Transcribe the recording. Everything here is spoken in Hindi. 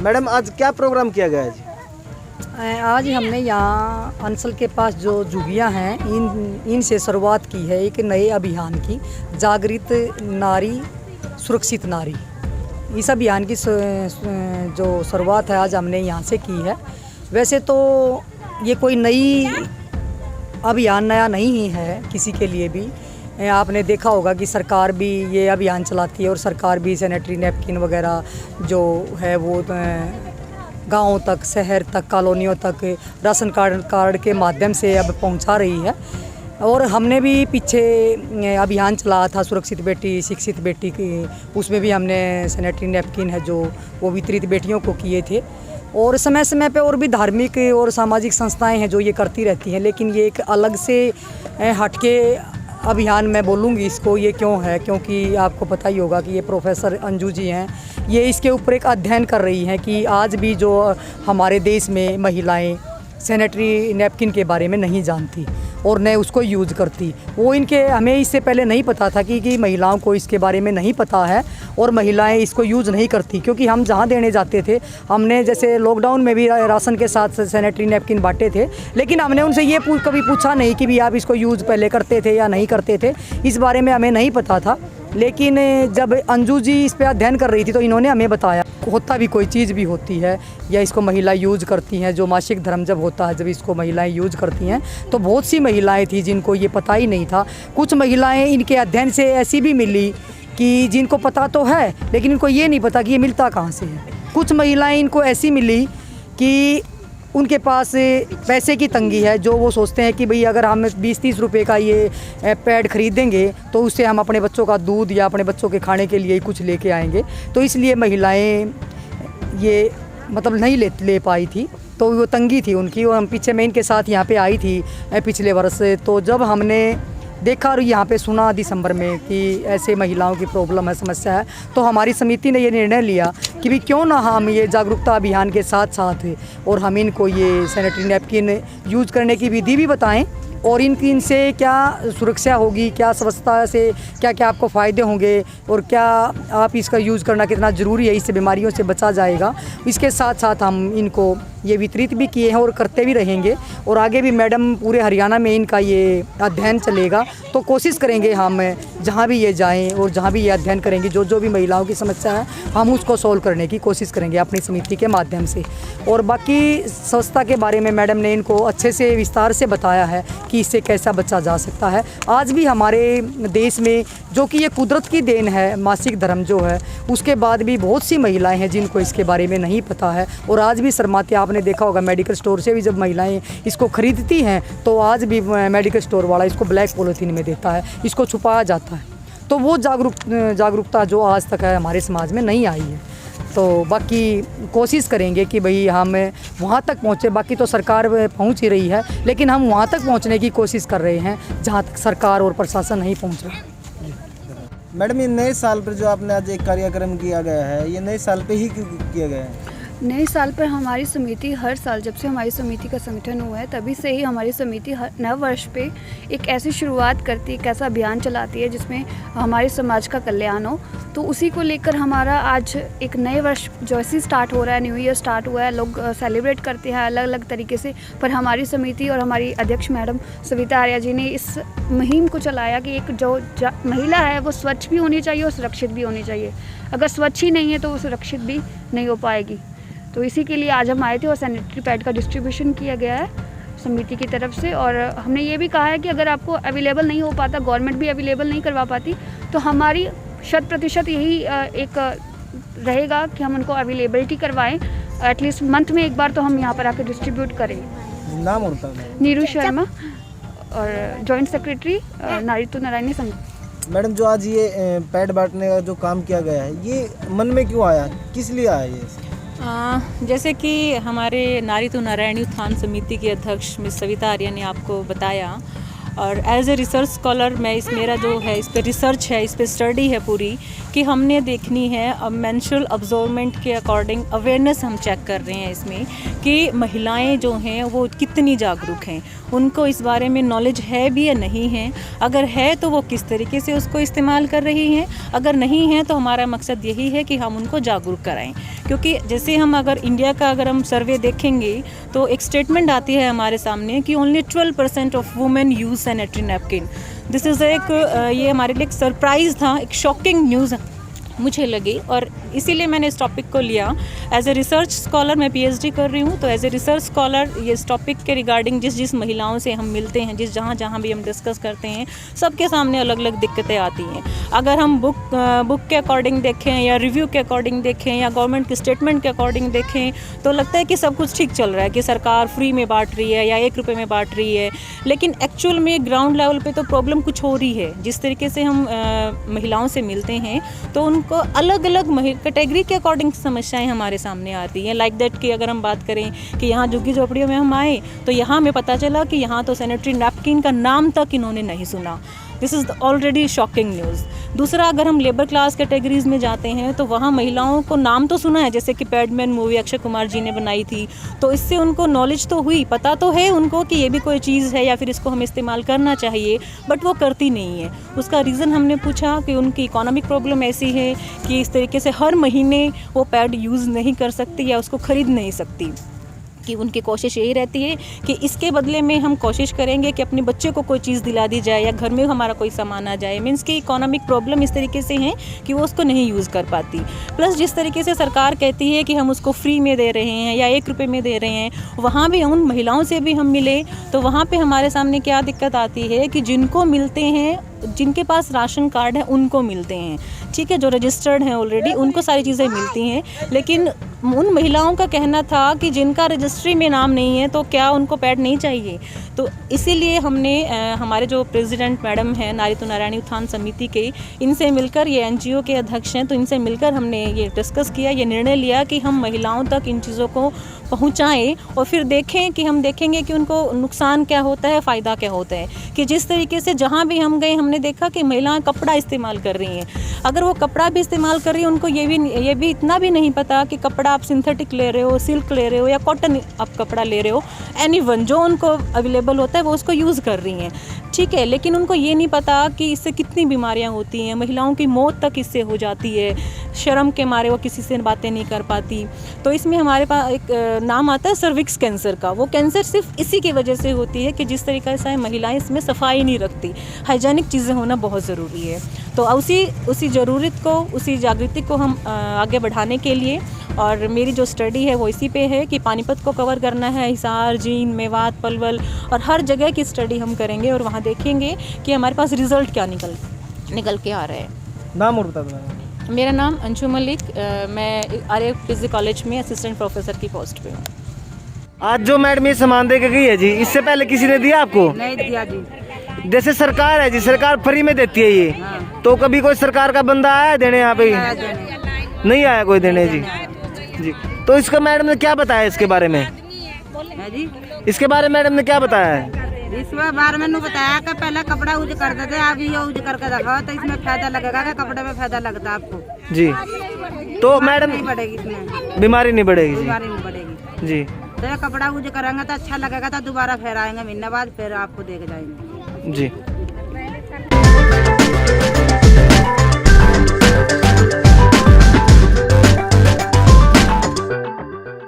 मैडम आज क्या प्रोग्राम किया गया है जी? आज हमने यहाँ अंचल के पास जो झुग्गियाँ हैं इनसे शुरुआत की है एक नए अभियान की, जागृत नारी सुरक्षित नारी। इस अभियान की जो शुरुआत है आज हमने यहाँ से की है। वैसे तो ये कोई नई अभियान नया नहीं ही है किसी के लिए भी। आपने देखा होगा कि सरकार भी ये अभियान चलाती है और सरकार भी सैनिटरी नैपकिन वगैरह जो है वो गाँव तक, शहर तक, कॉलोनियों तक राशन कार्ड के माध्यम से अब पहुंचा रही है। और हमने भी पीछे अभियान चलाया था सुरक्षित बेटी शिक्षित बेटी की, उसमें भी हमने सैनिटरी नैपकिन है जो वो वितरित बेटियों को किए थे। और समय समय पे और भी धार्मिक और सामाजिक संस्थाएं हैं जो ये करती रहती हैं, लेकिन ये एक अलग से हटके अभियान मैं बोलूँगी इसको। ये क्यों है, क्योंकि आपको पता ही होगा कि ये प्रोफेसर अंजू जी हैं, ये इसके ऊपर एक अध्ययन कर रही हैं कि आज भी जो हमारे देश में महिलाएं सैनिटरी नैपकिन के बारे में नहीं जानती और न उसको यूज़ करती। वो हमें इससे पहले नहीं पता था कि महिलाओं को इसके बारे में नहीं पता है और महिलाएं इसको यूज़ नहीं करती। क्योंकि हम जहाँ देने जाते थे, हमने जैसे लॉकडाउन में भी राशन के साथ सैनिटरी नैपकिन बांटे थे, लेकिन हमने उनसे ये कभी पूछा नहीं कि भी आप इसको यूज़ पहले करते थे या नहीं करते थे। इस बारे में हमें नहीं पता था। लेकिन जब अंजू जी इस पर अध्ययन कर रही थी तो इन्होंने हमें बताया होता भी कोई चीज़ भी होती है या इसको महिला यूज़ करती हैं। जो मासिक धर्म जब होता है, जब इसको महिलाएं यूज़ करती हैं, तो बहुत सी महिलाएं थी जिनको ये पता ही नहीं था। कुछ महिलाएं इनके अध्ययन से ऐसी भी मिली कि जिनको पता तो है लेकिन इनको ये नहीं पता कि ये मिलता कहाँ से है। कुछ महिलाएं इनको ऐसी मिली कि उनके पास पैसे की तंगी है, जो वो सोचते हैं कि भाई अगर हम 20-30 रुपए का ये पैड खरीदेंगे तो उससे हम अपने बच्चों का दूध या अपने बच्चों के खाने के लिए कुछ लेके आएंगे। तो इसलिए महिलाएं ये मतलब नहीं ले पाई थी, तो वो तंगी थी उनकी। और हम पीछे मैं इनके साथ यहाँ पे आई थी पिछले वर्ष से, तो जब हमने देखा और यहाँ पे सुना दिसंबर में कि ऐसे महिलाओं की प्रॉब्लम है, समस्या है, तो हमारी समिति ने ये निर्णय लिया कि भी क्यों ना हम ये जागरूकता अभियान के साथ साथ और हम इनको ये सैनिटरी नैपकिन यूज़ करने की विधि भी बताएं और इनसे क्या सुरक्षा होगी, क्या स्वच्छता से क्या क्या आपको फ़ायदे होंगे और क्या आप इसका यूज़ करना कितना ज़रूरी है, इससे बीमारियों से बचा जाएगा। इसके साथ साथ हम इनको ये वितरित भी किए हैं और करते भी रहेंगे। और आगे भी मैडम पूरे हरियाणा में इनका ये अध्ययन चलेगा, तो कोशिश करेंगे हम जहाँ भी ये जाएं और जहाँ भी ये अध्ययन करेंगे, जो भी महिलाओं की समस्या है हम उसको सॉल्व करने की कोशिश करेंगे अपनी समिति के माध्यम से। और बाकी स्वच्छता के बारे में मैडम ने इनको अच्छे से विस्तार से बताया है कि इससे कैसा बचा जा सकता है। आज भी हमारे देश में जो कि ये कुदरत की देन है, मासिक धर्म जो है, उसके बाद भी बहुत सी महिलाएं हैं जिनको इसके बारे में नहीं पता है। और आज भी शर्माते, आपने देखा होगा मेडिकल स्टोर से भी जब महिलाएं इसको खरीदती हैं तो आज भी मेडिकल स्टोर वाला इसको ब्लैक पॉलीथीन में देता है, इसको छुपाया जाता है। तो वो जागरूकता जो आज तक है हमारे समाज में नहीं आई है। तो बाकी कोशिश करेंगे कि भाई हम वहाँ तक पहुँचे। बाकी तो सरकार पहुँच ही रही है, लेकिन हम वहाँ तक पहुँचने की कोशिश कर रहे हैं जहाँ तक सरकार और प्रशासन नहीं पहुँच रहा। मैडम ये नए साल पर जो आपने आज एक कार्यक्रम किया गया है, ये नए साल पे ही क्यों किया गया है? नए साल पर हमारी समिति हर साल, जब से हमारी समिति का संगठन हुआ है तभी से ही हमारी समिति हर नव वर्ष पे एक ऐसी शुरुआत करती है, एक ऐसा अभियान चलाती है जिसमें हमारे समाज का कल्याण हो। तो उसी को लेकर हमारा आज एक नए वर्ष जैसे स्टार्ट हो रहा है, न्यू ईयर स्टार्ट हुआ है, लोग सेलिब्रेट करते हैं अलग अलग तरीके से। पर हमारी समिति और हमारी अध्यक्ष मैडम सविता आर्या जी ने इस मुहिम को चलाया कि एक जो महिला है वो स्वच्छ भी होनी चाहिए और सुरक्षित भी होनी चाहिए। अगर स्वच्छ ही नहीं है तो वो सुरक्षित भी नहीं हो पाएगी। तो इसी के लिए आज हम आए थे और सैनिटरी पैड का डिस्ट्रीब्यूशन किया गया है समिति की तरफ से। और हमने ये भी कहा है कि अगर आपको अवेलेबल नहीं हो पाता, गवर्नमेंट भी अवेलेबल नहीं करवा पाती, तो हमारी 100% यही एक रहेगा कि हम उनको अवेलेबिलिटी करवाएं। एटलीस्ट मंथ में एक बार तो हम यहाँ पर आकर डिस्ट्रीब्यूट करें। नाम होता है नीरू शर्मा और जॉइंट सेक्रेटरी नारी तो नारायणी संघ। मैडम जो आज ये पैड बांटने का जो काम किया गया है, ये मन में क्यों आया, किस लिए आया ये? जैसे कि हमारे नारी तो नारायणी उत्थान समिति की अध्यक्ष मिस सविता आर्या ने आपको बताया, और एज ए रिसर्च स्कॉलर मैं मेरा जो है इस पे रिसर्च है, इस पे स्टडी है पूरी, कि हमने देखनी है अब मेंस्ट्रुअल ऑब्जर्वमेंट के अकॉर्डिंग अवेयरनेस हम चेक कर रहे हैं इसमें कि महिलाएं जो हैं वो कितनी जागरूक हैं, उनको इस बारे में नॉलेज है भी या नहीं है, अगर है तो वो किस तरीके से उसको इस्तेमाल कर रही हैं, अगर नहीं है तो हमारा मकसद यही है कि हम उनको जागरूक कराएं। क्योंकि जैसे हम अगर इंडिया का अगर हम सर्वे देखेंगे तो एक स्टेटमेंट आती है हमारे सामने कि only 12% of women use sanitary napkin. This is ये हमारे लिए एक सरप्राइज़ था, एक शॉकिंग न्यूज़ मुझे लगी, और इसीलिए मैंने इस टॉपिक को लिया। एज ए रिसर्च स्कॉलर मैं पीएचडी कर रही हूँ, तो एज ए रिसर्च स्कॉलर ये इस टॉपिक के रिगार्डिंग जिस महिलाओं से हम मिलते हैं, जहाँ भी हम डिस्कस करते हैं, सबके सामने अलग अलग दिक्कतें आती हैं। अगर हम बुक के अकॉर्डिंग देखें या रिव्यू के अकॉर्डिंग देखें या गवर्नमेंट के स्टेटमेंट के अकॉर्डिंग देखें तो लगता है कि सब कुछ ठीक चल रहा है, कि सरकार फ्री में बांट रही है या 1 रुपये में बांट रही है, लेकिन एक्चुअल में ग्राउंड लेवल पे तो प्रॉब्लम कुछ हो रही है। जिस तरीके से हम महिलाओं से मिलते हैं तो उनको अलग अलग कैटेगरी के अकॉर्डिंग समस्याएं हमारे सामने आती हैं। लाइक दैट कि अगर हम बात करें कि यहाँ झुग्गी झोपड़ियों में हम आए तो यहाँ हमें पता चला कि यहाँ तो सैनिटरी नैपकिन का नाम तक इन्होंने नहीं सुना। This is already shocking news. दूसरा, अगर हम लेबर क्लास कैटेगरीज में जाते हैं तो वहाँ महिलाओं को नाम तो सुना है, जैसे कि पैडमैन मूवी अक्षय कुमार जी ने बनाई थी, तो इससे उनको नॉलेज तो हुई, पता तो है उनको कि ये भी कोई चीज़ है या फिर इसको हमें इस्तेमाल करना चाहिए, बट वो करती नहीं है। उसका रीज़न हमने पूछा कि उनकी इकोनॉमिक प्रॉब्लम ऐसी है कि इस तरीके से हर महीने वो पैड यूज़ नहीं कर सकती या उसको ख़रीद नहीं सकती, कि उनकी कोशिश यही रहती है कि इसके बदले में हम कोशिश करेंगे कि अपने बच्चे को कोई चीज़ दिला दी जाए या घर में हमारा कोई सामान आ जाए। मीन्स कि इकोनॉमिक प्रॉब्लम इस तरीके से है कि वो उसको नहीं यूज़ कर पाती। प्लस जिस तरीके से सरकार कहती है कि हम उसको फ्री में दे रहे हैं या 1 रुपये में दे रहे हैं, वहाँ भी उन महिलाओं से भी हम मिले तो वहाँ पर हमारे सामने क्या दिक्कत आती है कि जिनको मिलते हैं, जिनके पास राशन कार्ड है उनको मिलते हैं, ठीक है, जो रजिस्टर्ड हैं ऑलरेडी उनको सारी चीज़ें मिलती हैं, लेकिन उन महिलाओं का कहना था कि जिनका रजिस्ट्री में नाम नहीं है तो क्या उनको पैड नहीं चाहिए। तो इसीलिए हमने हमारे जो प्रेसिडेंट मैडम हैं नारी नारायणी उत्थान समिति के, इनसे मिलकर, ये एनजीओ के अध्यक्ष हैं, तो इनसे मिलकर हमने ये डिस्कस किया, ये निर्णय लिया कि हम महिलाओं तक इन चीज़ों को पहुंचाएं और फिर देखें कि हम देखेंगे कि उनको नुकसान क्या होता है, फ़ायदा क्या होता है। कि जिस तरीके से जहाँ भी हम गए हमने देखा कि महिलाएं कपड़ा इस्तेमाल कर रही हैं, अगर वो कपड़ा भी इस्तेमाल कर रही है उनको ये भी इतना भी नहीं पता कि कपड़ा आप सिंथेटिक ले रहे हो, सिल्क ले रहे हो या कॉटन आप कपड़ा ले रहे हो, एनीवन जो उनको अवेलेबल होता है वो उसको यूज़ कर रही हैं, ठीक है, लेकिन उनको ये नहीं पता कि इससे कितनी बीमारियां होती हैं, महिलाओं की मौत तक इससे हो जाती है, शर्म के मारे वो किसी से बातें नहीं कर पाती। तो इसमें हमारे पास एक नाम आता है सर्विक्स कैंसर का। वो कैंसर सिर्फ इसी की वजह से होती है कि जिस तरीके से महिलाएं इसमें सफाई नहीं रखती, हाइजीनिक चीज़ें होना बहुत ज़रूरी है। तो उसी ज़रूरत को, उसी जागृति को हम आगे बढ़ाने के लिए, और मेरी जो स्टडी है वो इसी पे है कि पानीपत को कवर करना है, हिसार, जींद, मेवात, पलवल और हर जगह की स्टडी हम करेंगे और वहाँ देखेंगे कि हमारे पास रिज़ल्ट क्या निकल के आ रहा है। नाम और बता दो। मेरा नाम अंशु मलिक, मैं आर्य फिजिक्स कॉलेज में असिस्टेंट प्रोफेसर की पोस्ट पे हूँ। आज जो मैडम ये सामान दे के गई है जी, इससे पहले किसी ने दिया आपको? नहीं दिया जी। जैसे सरकार है जी, सरकार फ्री में देती है ये, तो कभी कोई सरकार का बंदा आया देने यहाँ पे? नहीं आया कोई देने जी। जी, तो इसका मैडम ने क्या बताया इसके बारे में? जी, इसके बारे में मैडम ने क्या बताया है? इस बार मैंने बताया कि पहले कपड़ा यूज करते थे, अभी ये यूज करके दिखाओ तो इसमें फायदा लगेगा कि कपड़े में फायदा लगता है आपको जी। तो मैडम नहीं बढ़ेगी, इसमें बीमारी नहीं बढ़ेगी जी। बीमारी नहीं बढ़ेगी जी, तो ये कपड़ा यूज करेंगे तो अच्छा लगेगा, तो दोबारा फिर आएंगे महीने बाद, फिर आपको देख जाएंगे जी।